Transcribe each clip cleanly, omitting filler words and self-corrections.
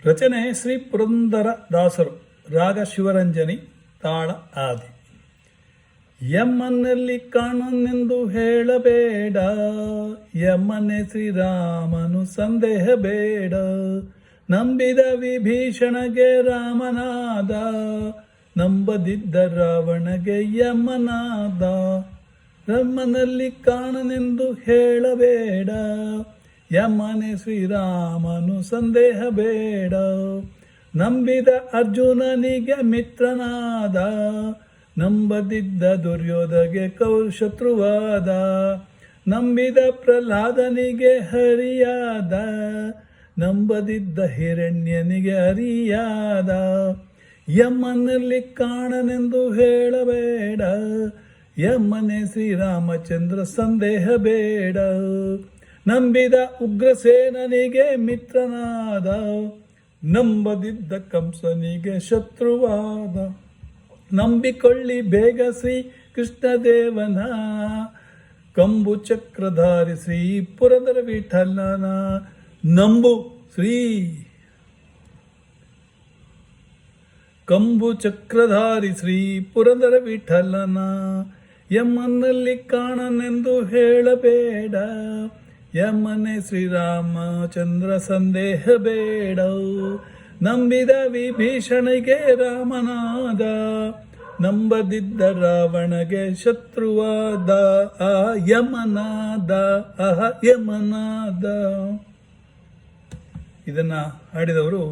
ರಚನೆ ಶ್ರೀ ಪುರಂದರ ದಾಸರು. ರಾಗ ಶಿವರಂಜನಿ, ತಾಳ ಆದಿ. ಯಮ್ಮನಲ್ಲಿ ಕಾಣನೆಂದು ಹೇಳಬೇಡ, ಯಮ್ಮನೆ ಶ್ರೀರಾಮನು ಸಂದೇಹ ಬೇಡ. ನಂಬಿದ ವಿಭೀಷಣಗೆ ರಾಮನಾದ, ನಂಬದಿದ್ದ ರಾವಣಗೆ ಯಮನಾದ. ಯಮ್ಮನಲ್ಲಿ ಕಾಣನೆಂದು ಹೇಳಬೇಡ, ಯಮನೆ ಶ್ರೀರಾಮನು ಸಂದೇಹ ಬೇಡ. ನಂಬಿದ ಅರ್ಜುನನಿಗೆ ಮಿತ್ರನಾದ, ನಂಬದಿದ್ದ ದುರ್ಯೋಧಗೆ ಶತ್ರುವಾದ. ನಂಬಿದ ಪ್ರಹ್ಲಾದನಿಗೆ ಹರಿಯಾದ, ನಂಬದಿದ್ದ ಹಿರಣ್ಯನಿಗೆ ಹರಿಯಾದ. ಯಮ್ಮನಲ್ಲಿ ಕಾಣನೆಂದು ಹೇಳಬೇಡ, ಯಮ್ಮನೆ ಶ್ರೀರಾಮಚಂದ್ರ ಸಂದೇಹ ಬೇಡ. ನಂಬಿದ ಉಗ್ರಸೇನನಿಗೆ ಮಿತ್ರನಾದ, ನಂಬದಿದ್ದ ಕಂಸನಿಗೆ ಶತ್ರುವಾದ. ನಂಬಿಕೊಳ್ಳಿ ಬೇಗ ಶ್ರೀ ಕೃಷ್ಣದೇವನ, ಕಂಬು ಚಕ್ರಧಾರಿ ಶ್ರೀ ಪುರಂದರ ವಿಠಲನ. ನಂಬು ಶ್ರೀ ಕಂಬು ಚಕ್ರಧಾರಿ ಶ್ರೀ ಪುರಂದರ ವಿಠಲನ. ಯಮ್ಮನಲ್ಲಿ ಕಾಣನೆಂದು ಹೇಳಬೇಡ, ಯಮ್ಮನೆ ಶ್ರೀರಾಮಚಂದ್ರ ಸಂದೇಹ ಬೇಡ. ನಂಬಿದ ವಿಭೀಷಣಿಗೆ ರಾಮನಾದ, ನಂಬದಿದ್ದ ರಾವಣಗೆ ಶತ್ರುವಾದ. ಯಮನಾದ ಯಮನಾದ. ಇದನ್ನು ಹಾಡಿದವರು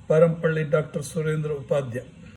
ಪಾರಂಪಳ್ಳಿ ಡಾಕ್ಟರ್ ಸುರೇಂದ್ರ ಉಪಾಧ್ಯ.